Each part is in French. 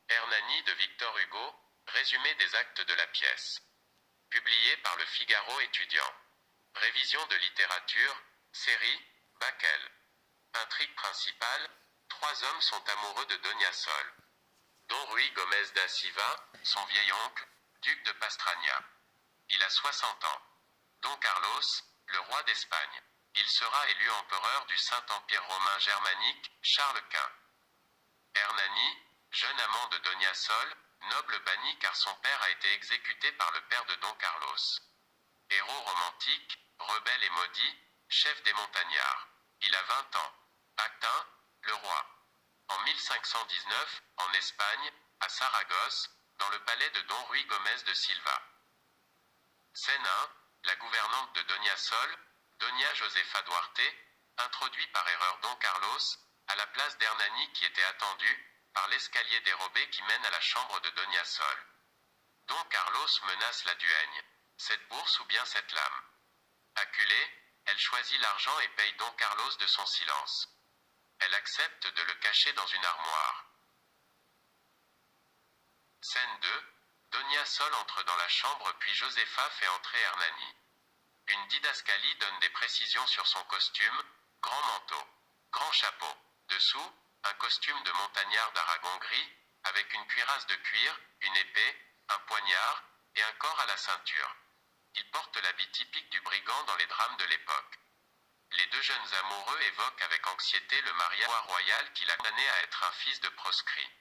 Hernani de Victor Hugo, résumé des actes de la pièce. Publié par le Figaro étudiant. Révision de littérature, série, Bakel. Intrigue principale, 3 hommes sont amoureux de Donia Sol. Don Ruy Gomez da Silva, son vieil oncle, duc de Pastrana. Il a 60 ans. Don Carlos, le roi d'Espagne. Il sera élu empereur du Saint-Empire romain germanique, Charles Quint. Hernani, jeune amant de Donia Sol, noble banni car son père a été exécuté par le père de Don Carlos. Héros romantique, rebelle et maudit, chef des montagnards. Il a 20 ans. Actin, le roi. En 1519, en Espagne, à Saragosse, dans le palais de Don Ruy Gomez de Silva. Scène 1, la gouvernante de Donia Sol, Donia Josefa Duarte, introduit par erreur Don Carlos, à la place d'Hernani qui était attendu, par l'escalier dérobé qui mène à la chambre de Donia Sol. Don Carlos menace la duègne. Cette bourse ou bien cette lame. Acculée, elle choisit l'argent et paye Don Carlos de son silence. Elle accepte de le cacher dans une armoire. Scène 2, Donia Sol entre dans la chambre puis Josefa fait entrer Hernani. Une didascalie donne des précisions sur son costume, grand manteau, grand chapeau. Dessous, un costume de montagnard d'Aragon gris, avec une cuirasse de cuir, une épée, un poignard, et un corps à la ceinture. Il porte l'habit typique du brigand dans les drames de l'époque. Les deux jeunes amoureux évoquent avec anxiété le mariage royal qui l'a condamné à être un fils de proscrit.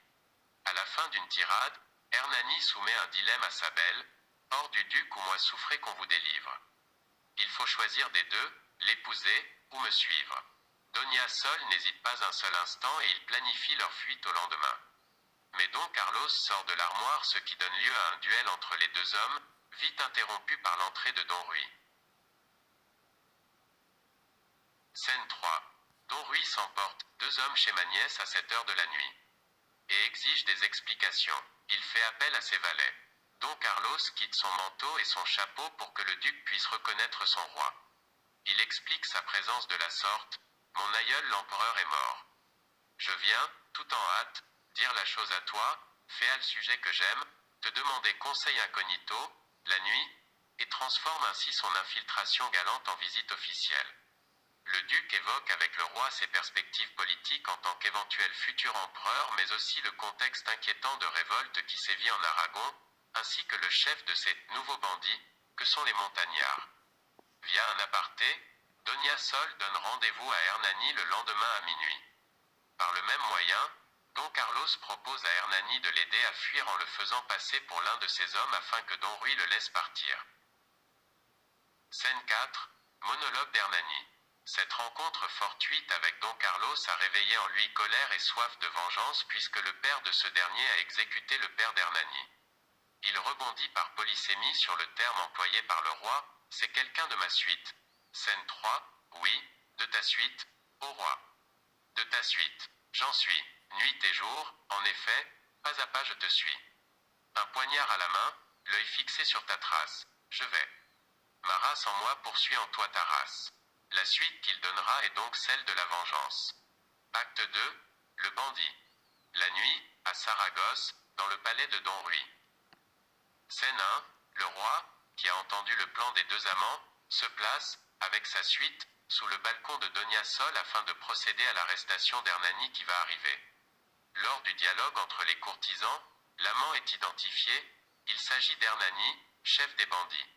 À la fin d'une tirade, Hernani soumet un dilemme à sa belle, hors du duc ou moi souffrez qu'on vous délivre. Il faut choisir des deux, l'épouser, ou me suivre. Donia Sol n'hésite pas un seul instant et il planifie leur fuite au lendemain. Mais Don Carlos sort de l'armoire ce qui donne lieu à un duel entre les deux hommes, vite interrompu par l'entrée de Don Ruy. Scène 3. Don Ruy s'emporte, 2 hommes chez ma nièce à cette heure de la nuit. Et exige des explications. Il fait appel à ses valets. Don Carlos quitte son manteau et son chapeau pour que le duc puisse reconnaître son roi. Il explique sa présence de la sorte. Mon aïeul l'empereur est mort. Je viens, tout en hâte, dire la chose à toi, fais le sujet que j'aime, te demander conseil incognito, la nuit, et transforme ainsi son infiltration galante en visite officielle. Le duc évoque avec le roi ses perspectives politiques en tant qu'éventuel futur empereur, mais aussi le contexte inquiétant de révolte qui sévit en Aragon, ainsi que le chef de ces nouveaux bandits, que sont les montagnards. Via un aparté, Donia Sol donne rendez-vous à Hernani le lendemain à minuit. Par le même moyen, Don Carlos propose à Hernani de l'aider à fuir en le faisant passer pour l'un de ses hommes afin que Don Ruy le laisse partir. Scène 4, monologue d'Hernani. Cette rencontre fortuite avec Don Carlos a réveillé en lui colère et soif de vengeance puisque le père de ce dernier a exécuté le père d'Hernani. Il rebondit par polysémie sur le terme employé par le roi, c'est quelqu'un de ma suite. Scène 3, oui, de ta suite, ô roi. De ta suite, j'en suis, nuit et jour, en effet, pas à pas je te suis. Un poignard à la main, l'œil fixé sur ta trace, je vais. Ma race en moi poursuit en toi ta race. La suite qu'il donnera est donc celle de la vengeance. Acte 2, le bandit. La nuit, à Saragosse, dans le palais de Don Ruy. Scène 1, le roi, qui a entendu le plan des deux amants, se place, avec sa suite, sous le balcon de Donia Sol afin de procéder à l'arrestation d'Hernani qui va arriver. Lors du dialogue entre les courtisans, l'amant est identifié, il s'agit d'Hernani, chef des bandits.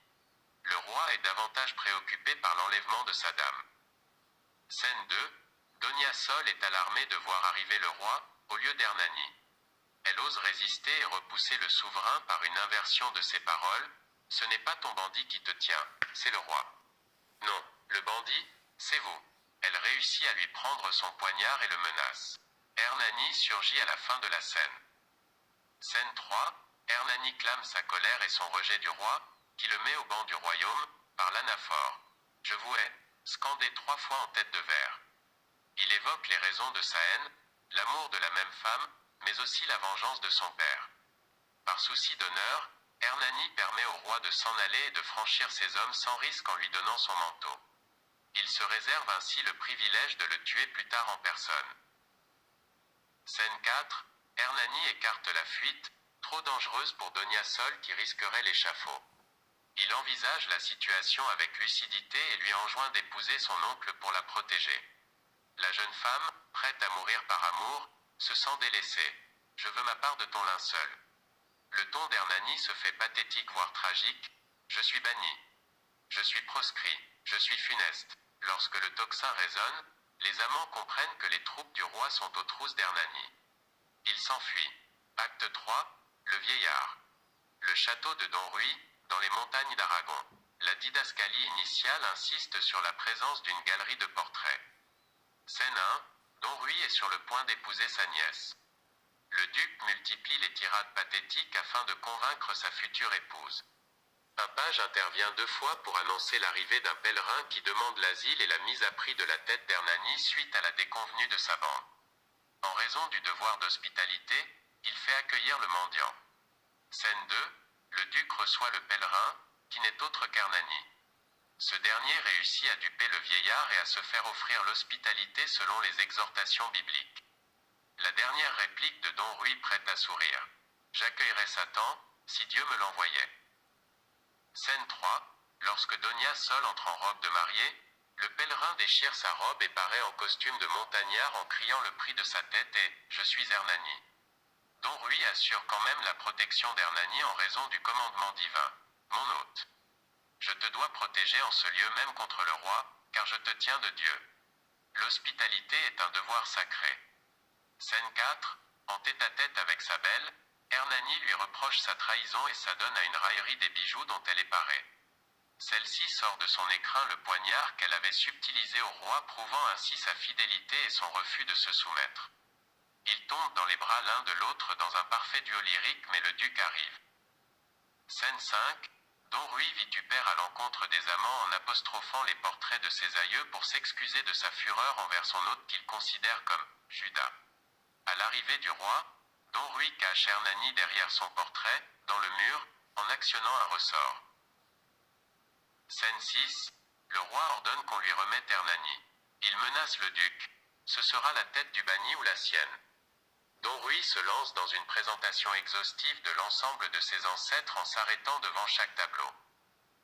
Le roi est davantage préoccupé par l'enlèvement de sa dame. Scène 2, Donia Sol est alarmée de voir arriver le roi, au lieu d'Hernani. Elle ose résister et repousser le souverain par une inversion de ses paroles, ce n'est pas ton bandit qui te tient, c'est le roi. Non, le bandit, c'est vous. Elle réussit à lui prendre son poignard et le menace. Hernani surgit à la fin de la scène. Scène 3, Hernani clame sa colère et son rejet du roi, qui le met au banc du royaume, par l'anaphore. Je vous hais, scandé 3 fois en tête de verre. Il évoque les raisons de sa haine, l'amour de la même femme, mais aussi la vengeance de son père. Par souci d'honneur, Hernani permet au roi de s'en aller et de franchir ses hommes sans risque en lui donnant son manteau. Il se réserve ainsi le privilège de le tuer plus tard en personne. Scène 4, Hernani écarte la fuite, trop dangereuse pour Donia Sol qui risquerait l'échafaud. Il envisage la situation avec lucidité et lui enjoint d'épouser son oncle pour la protéger. La jeune femme, prête à mourir par amour, se sent délaissée. « Je veux ma part de ton linceul. » Le ton d'Hernani se fait pathétique voire tragique. « Je suis banni. Je suis proscrit. Je suis funeste. » Lorsque le tocsin résonne, les amants comprennent que les troupes du roi sont aux trousses d'Hernani. Ils s'enfuient. Acte 3, le vieillard. Le château de Don Rui, dans les montagnes d'Aragon. La didascalie initiale insiste sur la présence d'une galerie de portraits. Scène 1, Don Rui est sur le point d'épouser sa nièce. Le duc multiplie les tirades pathétiques afin de convaincre sa future épouse. Un page intervient 2 fois pour annoncer l'arrivée d'un pèlerin qui demande l'asile et la mise à prix de la tête d'Hernani suite à la déconvenue de sa bande. En raison du devoir d'hospitalité, il fait accueillir le mendiant. Scène 2, le duc reçoit le pèlerin, qui n'est autre qu'Hernani. Ce dernier réussit à duper le vieillard et à se faire offrir l'hospitalité selon les exhortations bibliques. La dernière réplique de Don Rui prête à sourire. « J'accueillerai Satan, si Dieu me l'envoyait. » Scène 3, lorsque Donia Sol entre en robe de mariée, le pèlerin déchire sa robe et paraît en costume de montagnard en criant le prix de sa tête et « Je suis Hernani ». Don Rui assure quand même la protection d'Hernani en raison du commandement divin. « Mon hôte, je te dois protéger en ce lieu même contre le roi, car je te tiens de Dieu. L'hospitalité est un devoir sacré. » Scène 4, en tête-à-tête avec sa belle, Hernani lui reproche sa trahison et s'adonne à une raillerie des bijoux dont elle est parée. Celle-ci sort de son écrin le poignard qu'elle avait subtilisé au roi, prouvant ainsi sa fidélité et son refus de se soumettre. Ils tombent dans les bras l'un de l'autre dans un parfait duo lyrique, mais le duc arrive. Scène 5, Don Rui vitupère à l'encontre des amants en apostrophant les portraits de ses aïeux pour s'excuser de sa fureur envers son hôte qu'il considère comme Judas. À l'arrivée du roi, Don Rui cache Hernani derrière son portrait, dans le mur, en actionnant un ressort. Scène 6, le roi ordonne qu'on lui remette Hernani. Il menace le duc. Ce sera la tête du banni ou la sienne. Don Rui se lance dans une présentation exhaustive de l'ensemble de ses ancêtres en s'arrêtant devant chaque tableau.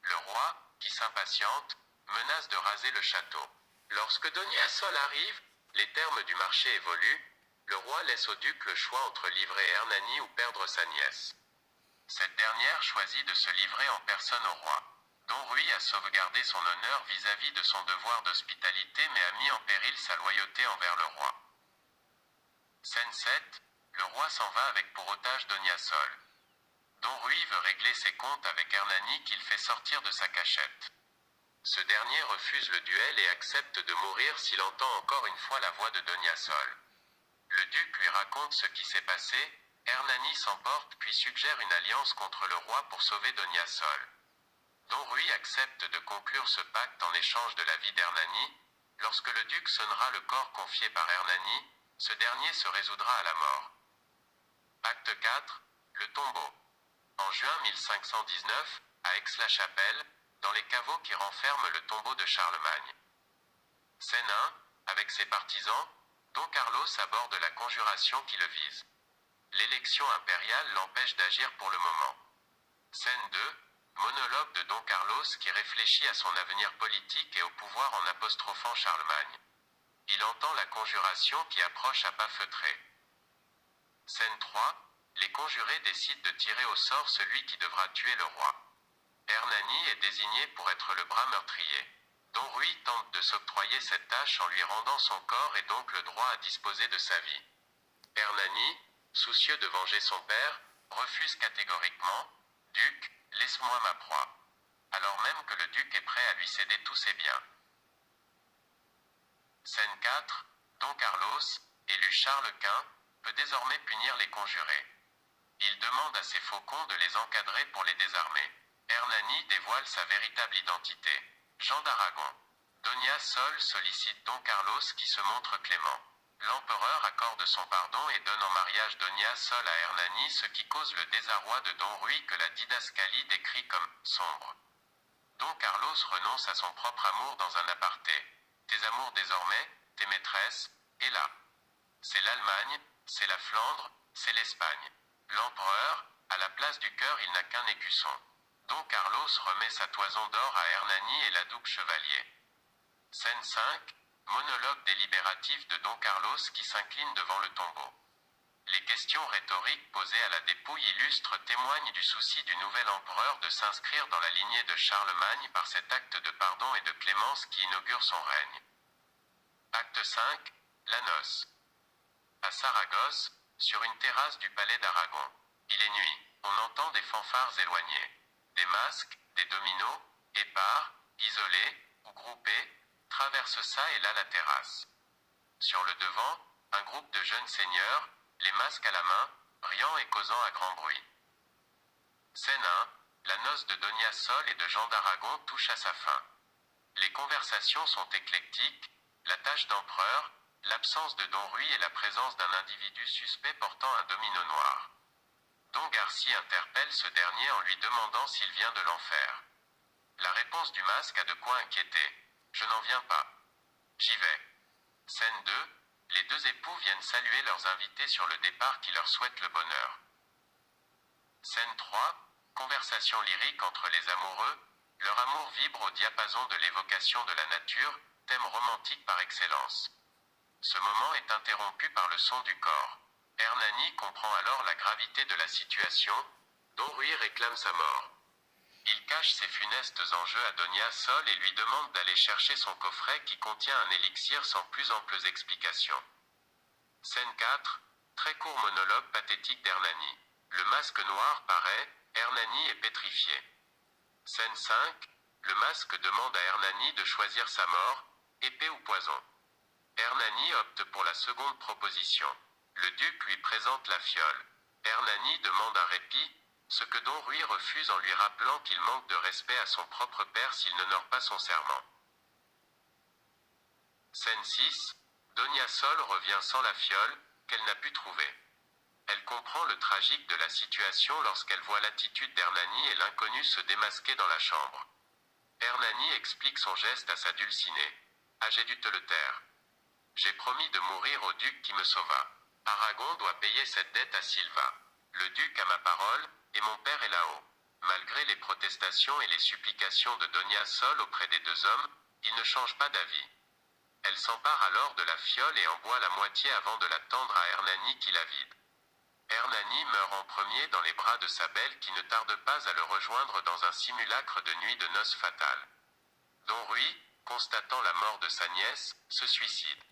Le roi, qui s'impatiente, menace de raser le château. Lorsque Donia Sol arrive, les termes du marché évoluent. Le roi laisse au duc le choix entre livrer Hernani ou perdre sa nièce. Cette dernière choisit de se livrer en personne au roi. Don Rui a sauvegardé son honneur vis-à-vis de son devoir d'hospitalité mais a mis en péril sa loyauté envers le roi. Scène 7, le roi s'en va avec pour otage Donia Sol. Don Rui veut régler ses comptes avec Hernani qu'il fait sortir de sa cachette. Ce dernier refuse le duel et accepte de mourir s'il entend encore une fois la voix de Donia Sol. Le duc lui raconte ce qui s'est passé, Hernani s'emporte puis suggère une alliance contre le roi pour sauver Donia Sol. Don Rui accepte de conclure ce pacte en échange de la vie d'Hernani. Lorsque le duc sonnera le corps confié par Hernani, ce dernier se résoudra à la mort. Acte 4, le tombeau. En juin 1519, à Aix-la-Chapelle, dans les caveaux qui renferment le tombeau de Charlemagne. Scène 1, avec ses partisans, Don Carlos aborde la conjuration qui le vise. L'élection impériale l'empêche d'agir pour le moment. Scène 2, monologue de Don Carlos qui réfléchit à son avenir politique et au pouvoir en apostrophant Charlemagne. Il entend la conjuration qui approche à pas feutrés. Scène 3, les conjurés décident de tirer au sort celui qui devra tuer le roi. Hernani est désigné pour être le bras meurtrier. Don Rui tente de s'octroyer cette tâche en lui rendant son corps et donc le droit à disposer de sa vie. Hernani, soucieux de venger son père, refuse catégoriquement « Duc, laisse-moi ma proie », alors même que le duc est prêt à lui céder tous ses biens. Scène 4, Don Carlos, élu Charles Quint, peut désormais punir les conjurés. Il demande à ses faucons de les encadrer pour les désarmer. Hernani dévoile sa véritable identité. Jean d'Aragon. Donia Sol sollicite Don Carlos qui se montre clément. L'empereur accorde son pardon et donne en mariage Donia Sol à Hernani, ce qui cause le désarroi de Don Rui que la didascalie décrit comme « sombre ». Don Carlos renonce à son propre amour dans un aparté. Tes amours désormais, tes maîtresses, et là. C'est l'Allemagne, C'est la Flandre, c'est l'Espagne. L'empereur, à la place du cœur il n'a qu'un écusson. Don Carlos remet sa toison d'or à Hernani et l'adoube chevalier. Scène 5, monologue délibératif de Don Carlos qui s'incline devant le tombeau. Les questions rhétoriques posées à la dépouille illustres témoignent du souci du nouvel empereur de s'inscrire dans la lignée de Charlemagne par cet acte de pardon et de clémence qui inaugure son règne. Acte 5, la noce. À Saragosse, sur une terrasse du palais d'Aragon. Il est nuit, on entend des fanfares éloignées. Des masques, des dominos, épars, isolés ou groupés, traversent ça et là la terrasse. Sur le devant, un groupe de jeunes seigneurs, les masques à la main, riant et causant à grand bruit. Scène 1, la noce de Donia Sol et de Jean d'Aragon touche à sa fin. Les conversations sont éclectiques, la tâche d'empereur, l'absence de Don Rui et la présence d'un individu suspect portant un domino noir. Don Garci interpelle ce dernier en lui demandant s'il vient de l'enfer. La réponse du masque a de quoi inquiéter. Je n'en viens pas. J'y vais. Scène 2, les deux époux viennent saluer leurs invités sur le départ qui leur souhaite le bonheur. Scène 3, conversation lyrique entre les amoureux, leur amour vibre au diapason de l'évocation de la nature, thème romantique par excellence. Ce moment est interrompu par le son du corps. Hernani comprend alors la gravité de la situation, Don Rui réclame sa mort. Il cache ses funestes enjeux à Donia Sol et lui demande d'aller chercher son coffret qui contient un élixir sans plus amples explications. Scène 4, très court monologue pathétique d'Hernani. Le masque noir paraît, Hernani est pétrifié. Scène 5, le masque demande à Hernani de choisir sa mort, épée ou poison. Hernani opte pour la seconde proposition. Le duc lui présente la fiole. Hernani demande un répit, ce que Don Rui refuse en lui rappelant qu'il manque de respect à son propre père s'il n'honore pas son serment. Scène 6, Donia Sol revient sans la fiole, qu'elle n'a pu trouver. Elle comprend le tragique de la situation lorsqu'elle voit l'attitude d'Hernani et l'inconnu se démasquer dans la chambre. Hernani explique son geste à sa dulcinée. « Ah, j'ai dû te le taire. J'ai promis de mourir au duc qui me sauva. Aragon doit payer cette dette à Silva. Le duc a ma parole, et mon père est là-haut. » Malgré les protestations et les supplications de Donia Sol auprès des deux hommes, il ne change pas d'avis. Elle s'empare alors de la fiole et en boit la moitié avant de la tendre à Hernani qui la vide. Hernani meurt en premier dans les bras de sa belle qui ne tarde pas à le rejoindre dans un simulacre de nuit de noces fatale. Don Rui, constatant la mort de sa nièce, se suicide.